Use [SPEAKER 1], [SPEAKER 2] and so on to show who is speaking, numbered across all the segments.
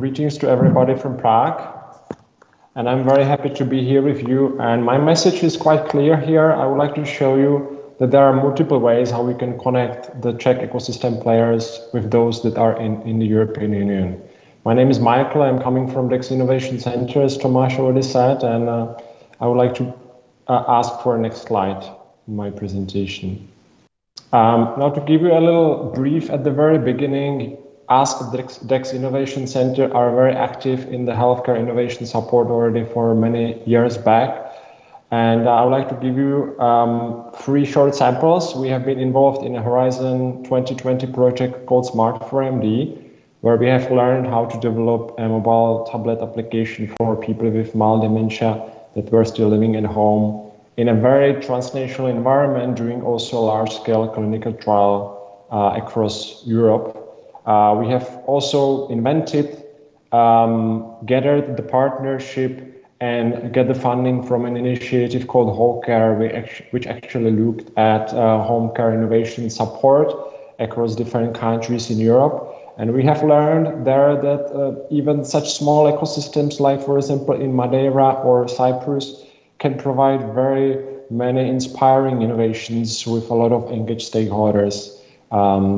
[SPEAKER 1] greetings to everybody from Prague. And I'm very happy to be here with you. And my message is quite clear here. I would like to show you that there are multiple ways how we can connect the Czech ecosystem players with those that are in the European Union. My name is Michael. I'm coming from DEX Innovation Center, as Tomáš already said, and I would like to ask for a next slide in my presentation. Now, to give you a little brief at the very beginning, us at DEX Innovation Center are very active in the healthcare innovation support already for many years back. And I would like to give you 3 short samples. We have been involved in a Horizon 2020 project called Smart for MD, where we have learned how to develop a mobile tablet application for people with mild dementia that were still living at home in a very transnational environment, doing also a large-scale clinical trial across Europe. We have also invented, gathered the partnership and get the funding from an initiative called Whole Care, which actually looked at home care innovation support across different countries in Europe. And we have learned there that even such small ecosystems like, for example, in Madeira or Cyprus can provide very many inspiring innovations with a lot of engaged stakeholders.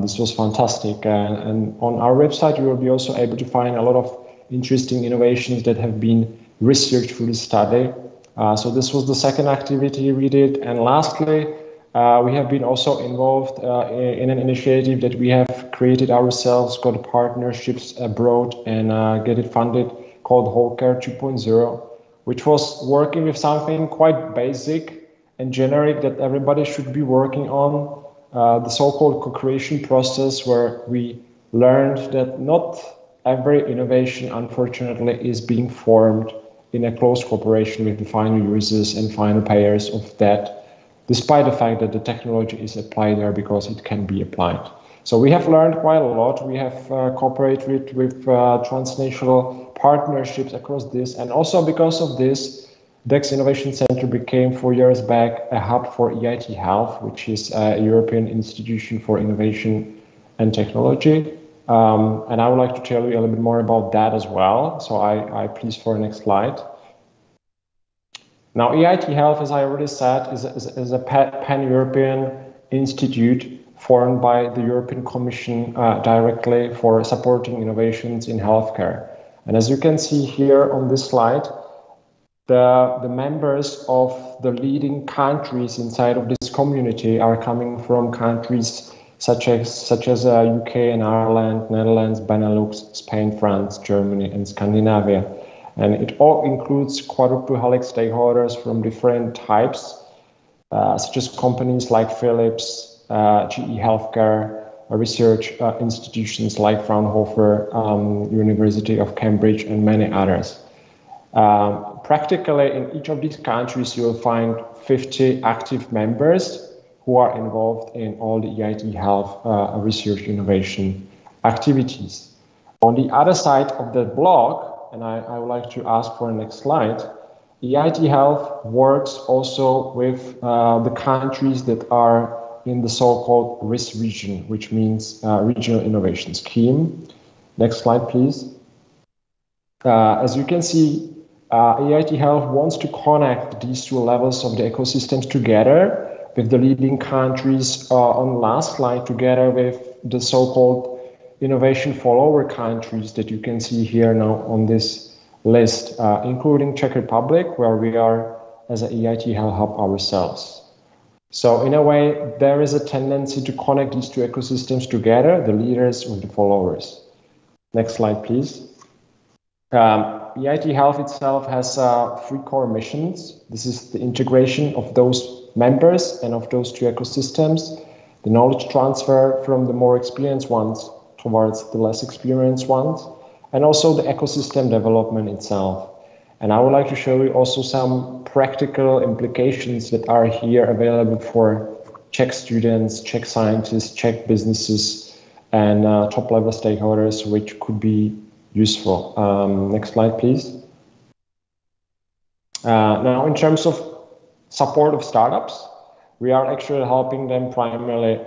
[SPEAKER 1] This was fantastic. And on our website, you will be also able to find a lot of interesting innovations that have been researched through the study. So this was the second activity we did. And lastly, we have been also involved in an initiative that we have created ourselves, called Partnerships Abroad, and get it funded, called Whole Care 2.0, which was working with something quite basic and generic that everybody should be working on, the so-called co-creation process, where we learned that not every innovation, unfortunately, is being formed in a close cooperation with the final users and final payers of that, despite the fact that the technology is applied there because it can be applied. So we have learned quite a lot. We have cooperated with transnational partnerships across this. And also because of this, DEX Innovation Center became 4 years back a hub for EIT Health, which is a European institution for innovation and technology. And I would like to tell you a little bit more about that as well. So I please for the next slide. Now, EIT Health, as I already said, is a pan-European institute formed by the European Commission directly for supporting innovations in healthcare. And as you can see here on this slide, the members of the leading countries inside of this community are coming from countries such as UK and Ireland, Netherlands, Benelux, Spain, France, Germany, and Scandinavia. And it all includes quadruple helix stakeholders from different types, such as companies like Philips, GE Healthcare, research institutions like Fraunhofer, University of Cambridge, and many others. Practically in each of these countries, you will find 50 active members who are involved in all the EIT Health research innovation activities. On the other side of the block, and I would like to ask for the next slide, EIT Health works also with the countries that are in the so-called RIS region, which means Regional Innovation Scheme. Next slide, please. As you can see, EIT Health wants to connect these 2 levels of the ecosystems together with the leading countries on the last slide, together with the so-called innovation follower countries that you can see here now on this list, including Czech Republic, where we are as an EIT Health Hub ourselves. So in a way, there is a tendency to connect these 2 ecosystems together, the leaders with the followers. Next slide, please. EIT Health itself has 3 core missions. This is the integration of those members and of those 2 ecosystems, the knowledge transfer from the more experienced ones towards the less experienced ones, and also the ecosystem development itself. And I would like to show you also some practical implications that are here available for Czech students, Czech scientists, Czech businesses, and top-level stakeholders, which could be useful. Next slide, please. Now, in terms of support of startups, we are actually helping them primarily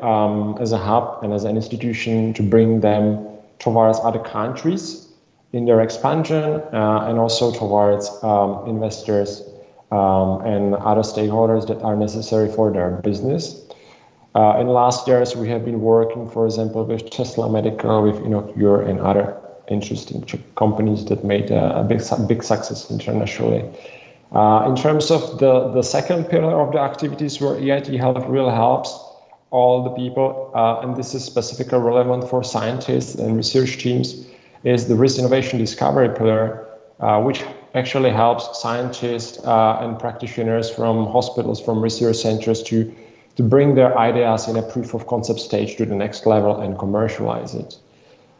[SPEAKER 1] as a hub and as an institution to bring them towards other countries. in their expansion and also towards investors and other stakeholders that are necessary for their business. In last years, we have been working, for example, with Tesla Medical, with Inocure and other interesting companies that made a big success internationally. In terms of the second pillar of the activities where EIT Health really helps all the people, and this is specifically relevant for scientists and research teams, is the risk innovation discovery pillar, which actually helps scientists and practitioners from hospitals, from research centers to bring their ideas in a proof of concept stage to the next level and commercialize it.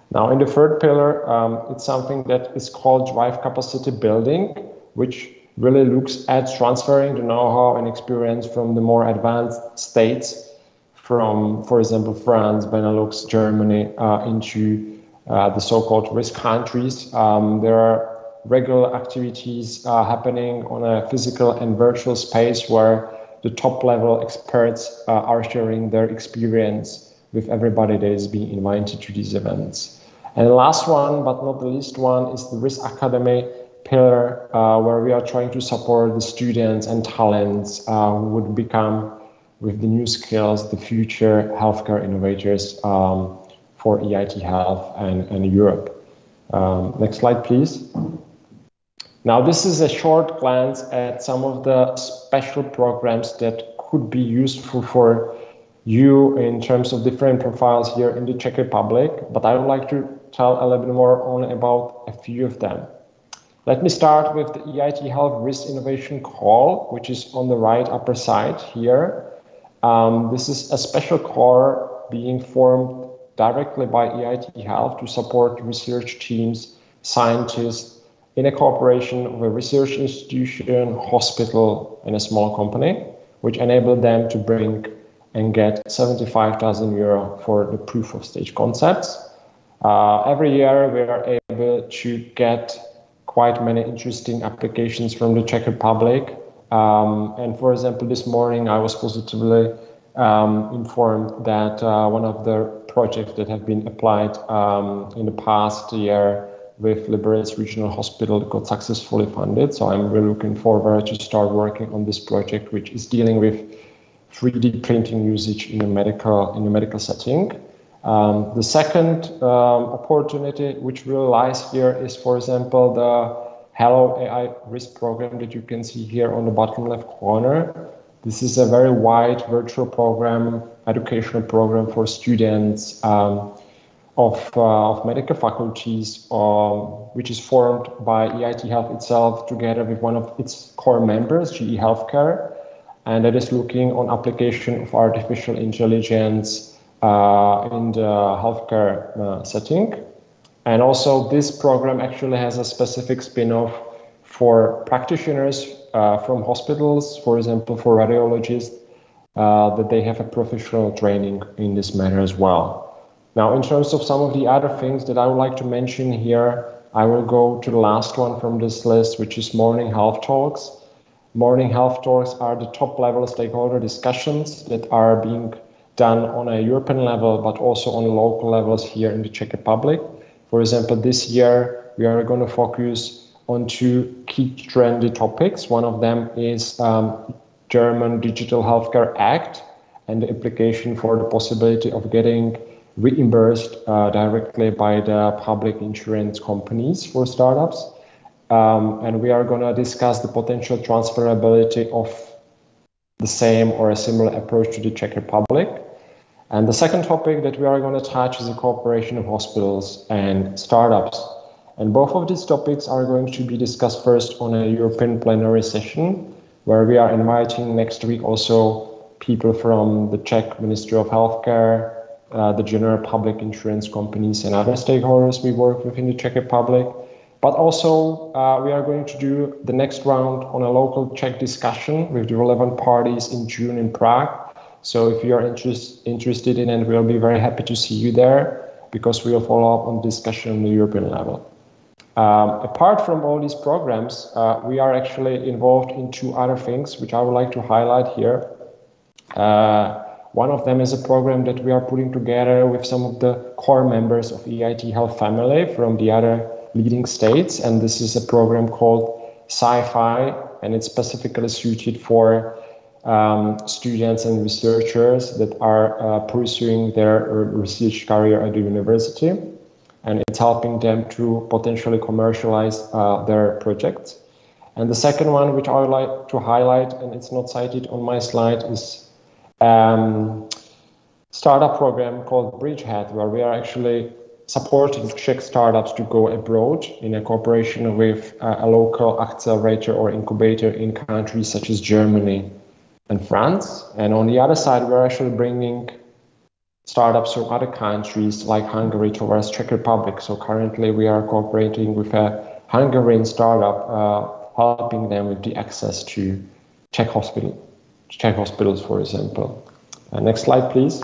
[SPEAKER 1] Now, in the third pillar, it's something that is called drive capacity building, which really looks at transferring the know-how and experience from the more advanced states, from, for example, France, Benelux, Germany, into the so-called risk countries. There are regular activities happening on a physical and virtual space where the top level experts are sharing their experience with everybody that is being invited to these events. And the last one, but not the least one, is the Risk Academy pillar, where we are trying to support the students and talents who would become, with the new skills, the future healthcare innovators for EIT Health and Europe. Next slide, please. Now, this is a short glance at some of the special programs that could be useful for you in terms of different profiles here in the Czech Republic, but I would like to tell a little bit more only about a few of them. Let me start with the EIT Health Risk Innovation Call, which is on the right upper side here. This is a special core being formed directly by EIT Health to support research teams, scientists, in a cooperation of a research institution, hospital, and a small company, which enabled them to bring and get 75,000 euro for the proof of stage concepts. Every year we are able to get quite many interesting applications from the Czech Republic. And for example, this morning I was positively informed that one of the projects that have been applied in the past year with Liberec Regional Hospital got successfully funded. So I'm really looking forward to start working on this project, which is dealing with 3D printing usage in a medical setting. The second opportunity which really lies here is, for example, the Hello AI Risk program that you can see here on the bottom left corner. This is a very wide virtual program, educational program for students of medical faculties, which is formed by EIT Health itself together with one of its core members, GE Healthcare, and that is looking on application of artificial intelligence in the healthcare setting. And also this program actually has a specific spin-off for practitioners from hospitals, for example, for radiologists, that they have a professional training in this matter as well. Now, in terms of some of the other things that I would like to mention here, I will go to the last one from this list, which is Morning Health Talks. Morning Health Talks are the top level stakeholder discussions that are being done on a European level, but also on local levels here in the Czech Republic. For example, this year, we are going to focus on two key trendy topics. One of them is German Digital Healthcare Act and the application for the possibility of getting reimbursed directly by the public insurance companies for startups. And we are going to discuss the potential transferability of the same or a similar approach to the Czech Republic. And the second topic that we are going to touch is the cooperation of hospitals and startups. And both of these topics are going to be discussed first on a European plenary session, where we are inviting next week also people from the Czech Ministry of Healthcare, the general public insurance companies and other stakeholders we work with in the Czech Republic. But also we are going to do the next round on a local Czech discussion with the relevant parties in June in Prague. So if you are interested in it, we'll be very happy to see you there, because we will follow up on discussion on the European level. Apart from all these programs, we are actually involved in two other things, which I would like to highlight here. One of them is a program that we are putting together with some of the core members of EIT Health family from the other leading states, and this is a program called Sci-Fi, and it's specifically suited for students and researchers that are pursuing their research career at the university, and it's helping them to potentially commercialize their projects. And the second one, which I would like to highlight, and it's not cited on my slide, is startup program called Bridgehead, where we are actually supporting Czech startups to go abroad in a cooperation with a local accelerator or incubator in countries such as Germany and France. And on the other side, we're actually bringing startups from other countries like Hungary towards Czech Republic. So currently we are cooperating with a Hungarian startup, helping them with the access to Czech hospitals, for example. Next slide, please.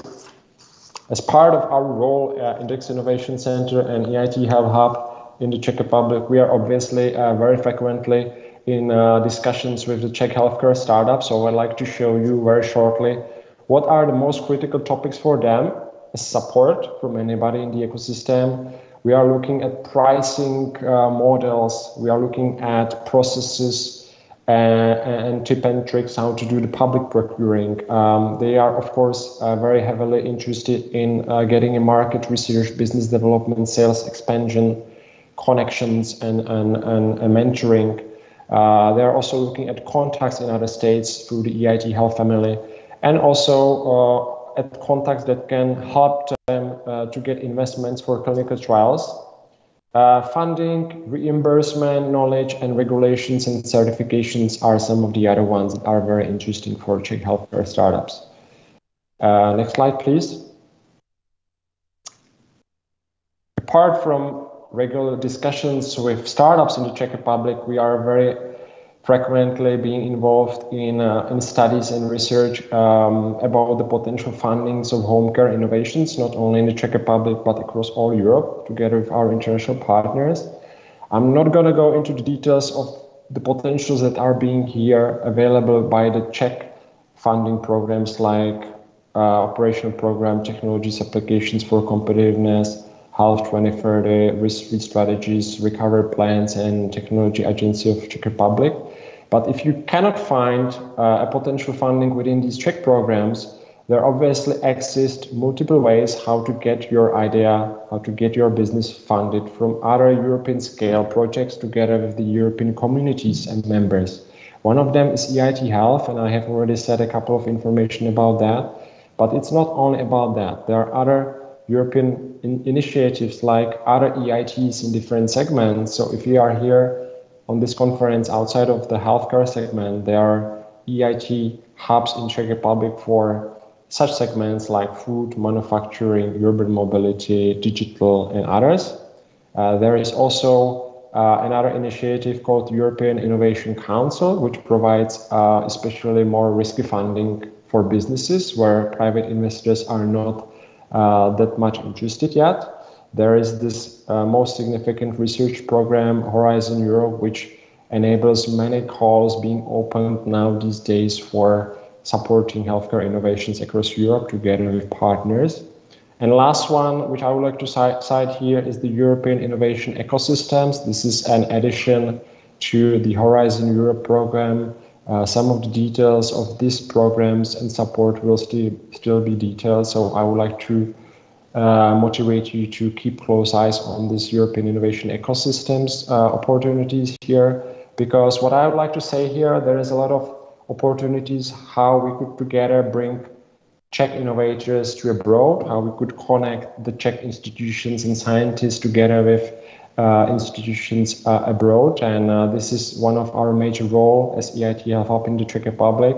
[SPEAKER 1] As part of our role at Index Innovation Center and EIT Health Hub in the Czech Republic, we are obviously very frequently in discussions with the Czech healthcare startups. So I'd like to show you very shortly what are the most critical topics for them as support from anybody in the ecosystem. We are looking at pricing models. We are looking at processes and tip and tricks how to do the public procuring. They are, of course, very heavily interested in getting a market research, business development, sales expansion, connections, and mentoring. They are also looking at contacts in other states through the EIT Health family, and also at contacts that can help them to get investments for clinical trials. Funding, reimbursement, knowledge, and regulations and certifications are some of the other ones that are very interesting for Czech healthcare startups. Next slide, please. Apart from regular discussions with startups in the Czech Republic, we are very frequently being involved in studies and research about the potential fundings of home care innovations, not only in the Czech Republic, but across all Europe, together with our international partners. I'm not going to go into the details of the potentials that are being here available by the Czech funding programs like operational program, technologies applications for competitiveness, Health 2030, risk strategies, recovery plans, and technology agency of Czech Republic. But if you cannot find a potential funding within these Czech programs, there obviously exist multiple ways how to get your idea, how to get your business funded from other European scale projects together with the European communities and members. One of them is EIT Health, and I have already said a couple of information about that. But it's not only about that. There are other European initiatives like other EITs in different segments. So if you are here on this conference outside of the healthcare segment, there are EIT hubs in Czech Republic for such segments like food, manufacturing, urban mobility, digital, and others. There is also another initiative called European Innovation Council, which provides especially more risky funding for businesses where private investors are not that much interested yet. There is this most significant research program, Horizon Europe, which enables many calls being opened now these days for supporting healthcare innovations across Europe together with partners. And last one, which I would like to cite here, is the European Innovation Ecosystems. This is an addition to the Horizon Europe program. Some of the details of these programs and support will still be detailed. So I would like to motivate you to keep close eyes on this European Innovation Ecosystems opportunities here, because what I would like to say here, there is a lot of opportunities how we could together bring Czech innovators to abroad, how we could connect the Czech institutions and scientists together with institutions abroad. And this is one of our major roles as EIT Health Hub in the Czech Republic.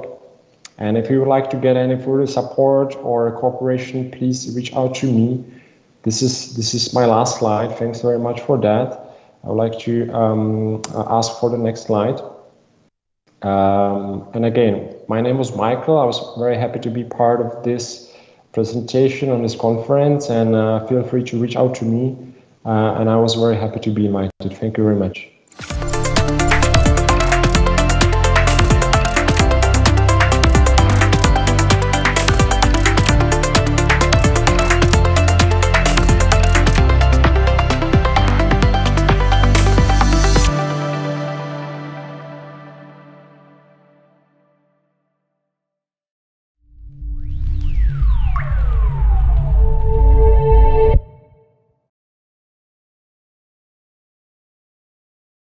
[SPEAKER 1] And if you would like to get any further support or cooperation, please reach out to me. This is my last slide. Thanks very much for that. I would like to ask for the next slide. And again, my name was Michael. I was very happy to be part of this presentation on this conference, and feel free to reach out to me. And I was very happy to be invited. Thank you very much.